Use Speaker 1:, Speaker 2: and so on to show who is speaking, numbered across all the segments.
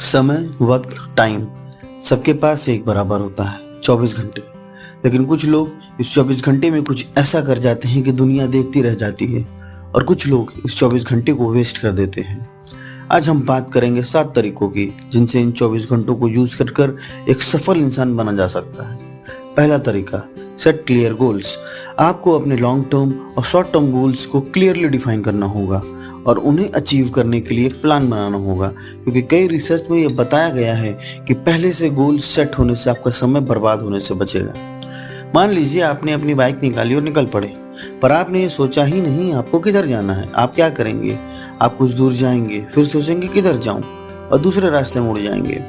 Speaker 1: समय, वक्त, टाइम सबके पास एक बराबर होता है 24 घंटे। लेकिन कुछ लोग इस 24 घंटे में कुछ ऐसा कर जाते हैं कि दुनिया देखती रह जाती है और कुछ लोग इस 24 घंटे को वेस्ट कर देते हैं। आज हम बात करेंगे 7 तरीकों की जिनसे इन 24 घंटों को यूज कर एक सफल इंसान बना जा सकता है। पहला तरीका, सेट क्लियर गोल्स। आपको अपने लॉन्ग टर्म और शॉर्ट टर्म गोल्स को क्लियरली डिफाइन करना होगा और उन्हें अचीव करने के लिए प्लान बनाना होगा, क्योंकि कई रिसर्च में यह बताया गया है कि पहले से गोल सेट होने से आपका समय बर्बाद होने से बचेगा। मान लीजिए आपने अपनी बाइक निकाली और निकल पड़े, पर आपने ये सोचा ही नहीं आपको किधर जाना है। आप क्या करेंगे? आप कुछ दूर जाएंगे, फिर सोचेंगे किधर जाऊं और दूसरे रास्ते मुड़ जाएंगे।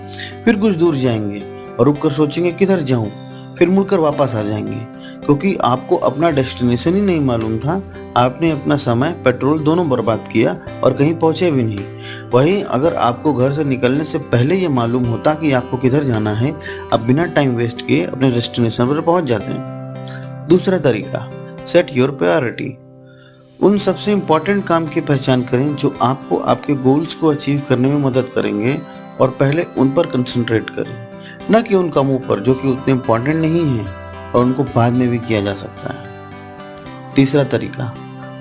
Speaker 1: फिर कुछ दूर जाएंगे और रुक कर सोचेंगे किधर जाऊं, फिर मुड़कर वापस आ जाएंगे, क्योंकि आपको अपना डेस्टिनेशन ही नहीं मालूम था। आपने अपना समय, पेट्रोल दोनों बर्बाद किया और कहीं पहुंचे भी नहीं। वहीं अगर आपको घर से निकलने से पहले ये मालूम होता कि आपको किधर जाना है, आप बिना टाइम वेस्ट किए अपने डेस्टिनेशन पर पहुंच जाते हैं। दूसरा तरीका, सेट योर प्रायोरिटी। उन सबसे इम्पोर्टेंट काम की पहचान करें जो आपको आपके गोल्स को अचीव करने में मदद करेंगे और पहले उन पर कंसंट्रेट करें, न कि उन कामों पर जो कि उतने इम्पोर्टेंट नहीं हैं और उनको बाद में भी किया जा सकता है। तीसरा तरीका,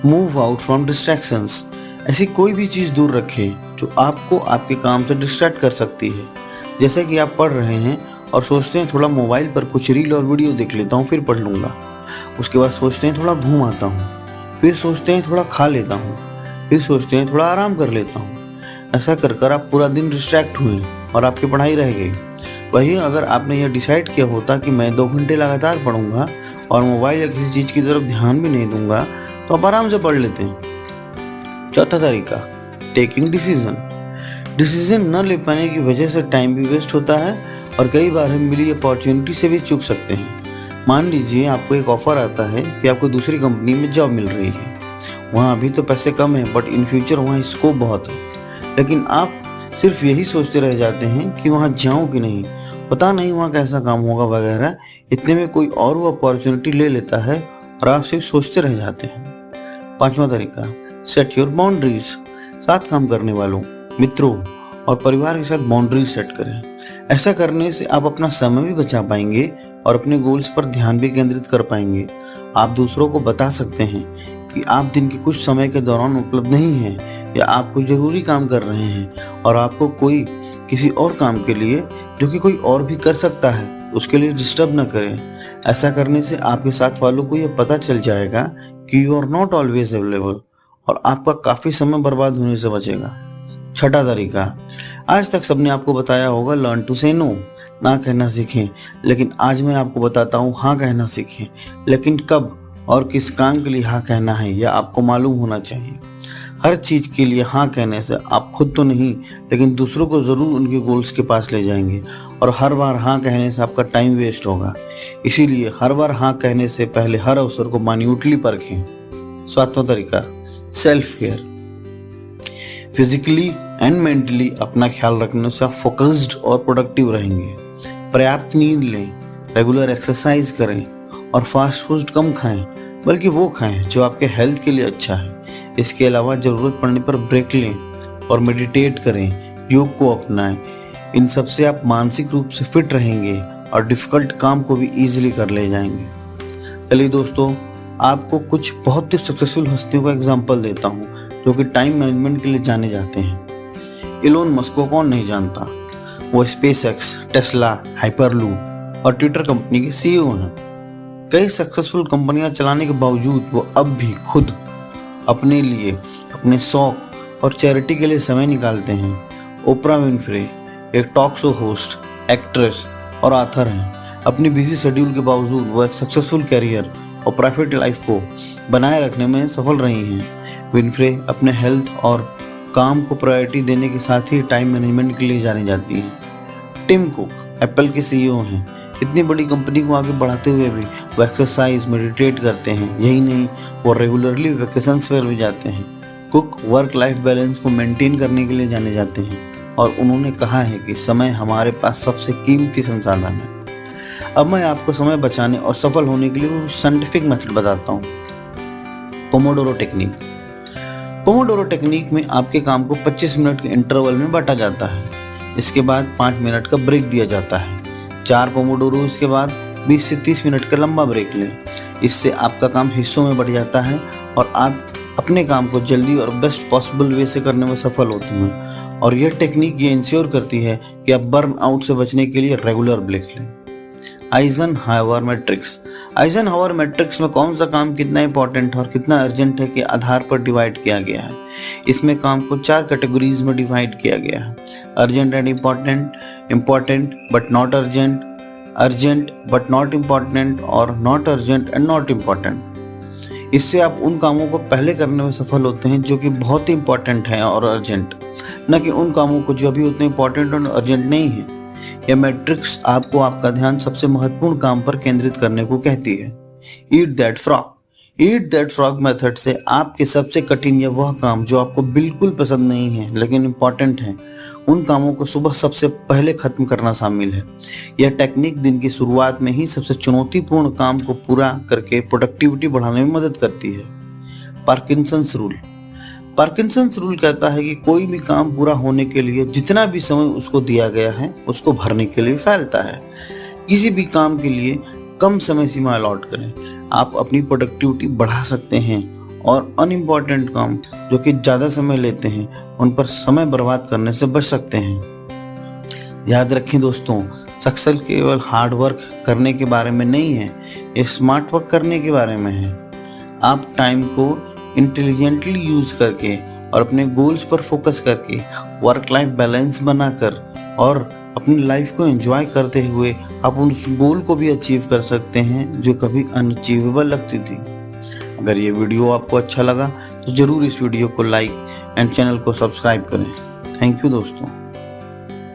Speaker 1: मूव आउट फ्रॉम डिस्ट्रैक्शंस। ऐसी कोई भी चीज़ दूर रखें जो आपको आपके काम से डिस्ट्रैक्ट कर सकती है। जैसे कि आप पढ़ रहे हैं और सोचते हैं थोड़ा मोबाइल पर कुछ रील और वीडियो देख लेता हूँ फिर पढ़ लूँगा। उसके बाद सोचते हैं थोड़ा घूम आता हूँ, फिर सोचते हैं थोड़ा खा लेता हूँ, फिर सोचते हैं थोड़ा आराम कर लेता हूँ। ऐसा कर आप पूरा दिन डिस्ट्रैक्ट हुए और आपकी पढ़ाई रह गई। वहीं अगर आपने यह डिसाइड किया होता कि मैं 2 घंटे लगातार पढ़ूंगा और मोबाइल या किसी चीज़ की तरफ ध्यान भी नहीं दूंगा, तो आप आराम से पढ़ लेते हैं। चौथा तरीका, टेकिंग डिसीजन न ले पाने की वजह से टाइम भी वेस्ट होता है और कई बार हम मिली अपॉर्चुनिटी से भी चूक सकते हैं। मान लीजिए आपको एक ऑफर आता है कि आपको दूसरी कंपनी में जॉब मिल रही है। वहाँ अभी तो पैसे कम है, बट इन फ्यूचर वहाँ स्कोप बहुत है। लेकिन आप सिर्फ यही सोचते रह जाते हैं कि वहाँ जाऊँ कि नहीं, पता नहीं वहाँ कैसा काम होगा वगैरह। इतने में कोई और वो अपॉर्चुनिटी ले लेता है और आप सिर्फ सोचते रह जाते हैं। पांचवा तरीका, सेट योर बाउंड्रीज। साथ काम करने वालों, मित्रों और परिवार के साथ बाउंड्रीज सेट करें। ऐसा करने से आप अपना समय भी बचा पाएंगे और अपने गोल्स पर ध्यान भी केंद्रित कर पाएंगे। आप दूसरों को बता सकते हैं कि आप दिन के कुछ समय के दौरान उपलब्ध नहीं हैं या आप कोई जरूरी काम कर रहे हैं और आपको कोई किसी और काम के लिए जो कि कोई और भी कर सकता है उसके लिए डिस्टर्ब न करें। ऐसा करने से आपके साथ वालों को यह पता चल जाएगा कि you are not always available और आपका काफी समय बर्बाद होने से बचेगा। छठा तरीका, आज तक सबने आपको बताया होगा लर्न टू से नो, ना कहना सीखें। लेकिन आज मैं आपको बताता हूँ हाँ कहना सीखें। लेकिन कब और किस काम के लिए हाँ कहना है यह आपको मालूम होना चाहिए। हर चीज के लिए हाँ कहने से आप खुद तो नहीं लेकिन दूसरों को जरूर उनके गोल्स के पास ले जाएंगे और हर बार हाँ कहने से आपका टाइम वेस्ट होगा। इसीलिए हर बार हाँ कहने से पहले हर अवसर को मान्यूटली परखें। सातवां तरीका, self care. Physically and mentally अपना ख्याल रखने से आप फोकस्ड और प्रोडक्टिव रहेंगे। पर्याप्त नींद लें, रेगुलर एक्सरसाइज करें और फास्ट फूड कम खाएं, बल्कि वो खाएं जो आपके हेल्थ के लिए अच्छा है। इसके अलावा जरूरत पड़ने पर ब्रेक लें और मेडिटेट करें, योग को अपनाएं। इन सब से आप मानसिक रूप से फिट रहेंगे और डिफिकल्ट काम को भी इजीली कर ले जाएंगे। चलिए दोस्तों, आपको कुछ बहुत ही सक्सेसफुल हस्तियों का एग्जांपल देता हूँ जो कि टाइम मैनेजमेंट के लिए जाने जाते हैं। इलोन मस्क को कौन नहीं जानता? वो स्पेसएक्स, टेस्ला, हाइपरलूप और ट्विटर कंपनी के सीईओ हैं। कई सक्सेसफुल कंपनियां चलाने के बावजूद वो अब भी खुद अपने लिए, अपने शौक और चैरिटी के लिए समय निकालते हैं। ओपरा विनफ्रे एक टॉक शो होस्ट, एक्ट्रेस और ऑथर हैं। अपनी बिजी शेड्यूल के बावजूद वो एक सक्सेसफुल कैरियर और प्राइवेट लाइफ को बनाए रखने में सफल रही हैं। विनफ्रे अपने हेल्थ और काम को प्रायोरिटी देने के साथ ही टाइम मैनेजमेंट के लिए जानी जाती हैं। टिम कुक एप्पल के सीईओ हैं। इतनी बड़ी कंपनी को आगे बढ़ाते हुए भी वो एक्सरसाइज, मेडिटेट करते हैं। यही नहीं, वो रेगुलरली वेकेशंस पर भी जाते हैं। कुक वर्क लाइफ बैलेंस को मेंटेन करने के लिए जाने जाते हैं और उन्होंने कहा है कि समय हमारे पास सबसे कीमती संसाधन है। अब मैं आपको समय बचाने और सफल होने के लिए वो साइंटिफिक मेथड बताता हूँ, पोमोडोरो टेक्निक। पोमोडोरो टेक्निक में आपके काम को 25 मिनट के इंटरवल में बांटा जाता है। इसके बाद 5 मिनट का ब्रेक दिया जाता है। 4 पोमोडोरो के बाद 20 से 30 मिनट का लंबा ब्रेक लें। इससे आपका काम हिस्सों में बढ़ जाता है और आप अपने काम को जल्दी और बेस्ट पॉसिबल वे से करने में सफल होते हैं। और यह टेक्निक ये इंश्योर करती है कि आप बर्न आउट से बचने के लिए रेगुलर ब्रेक लें। Eisenhower matrix. आइजनहावर मैट्रिक्स में कौन सा काम कितना इंपॉर्टेंट है और कितना अर्जेंट है के आधार पर डिवाइड किया गया है। इसमें काम को 4 कैटेगरीज में डिवाइड किया गया है: urgent and important, important but not urgent, urgent but not important और not urgent and not important. इससे आप उन कामों को पहले करने में सफल होते हैं जो कि बहुत ही इंपॉर्टेंट है और अर्जेंट, न कि उन कामों को जो अभी उतने इंपॉर्टेंट और अर्जेंट नहीं है। यह मैट्रिक्स आपको आपका ध्यान सबसे महत्वपूर्ण काम पर केंद्रित करने को कहती है। Eat that frog. Eat that frog method से आपके सबसे कठिन या वह काम जो आपको बिल्कुल पसंद नहीं है लेकिन इम्पॉर्टेंट है, उन कामों को सुबह सबसे पहले खत्म करना शामिल है। यह टेक्निक दिन की शुरुआत में ही सबसे चुनौतीपूर्ण काम को पूरा करके प्रोडक्टिविटी बढ़ाने में मदद करती है। Parkinson's rule. पार्किंसंस रूल कहता है कि कोई भी काम पूरा होने के लिए जितना भी समय उसको दिया गया है उसको भरने के लिए फैलता है। किसी भी काम के लिए कम समय सीमा अलॉट करें। आप अपनी प्रोडक्टिविटी बढ़ा सकते हैं और अनइम्पॉर्टेंट काम जो कि ज़्यादा समय लेते हैं उन पर समय बर्बाद करने से बच सकते हैं। याद रखें दोस्तों, सक्सेस केवल हार्ड वर्क करने के बारे में नहीं है, ये स्मार्ट वर्क करने के बारे में है। आप टाइम को इंटेलिजेंटली यूज करके और अपने गोल्स पर फोकस करके वर्क लाइफ बैलेंस बनाकर और अपनी लाइफ को एंजॉय करते हुए आप उस गोल को भी अचीव कर सकते हैं जो कभी अनअचीवेबल लगती थी। अगर ये वीडियो आपको अच्छा लगा तो जरूर इस वीडियो को लाइक एंड चैनल को सब्सक्राइब करें। थैंक यू दोस्तों।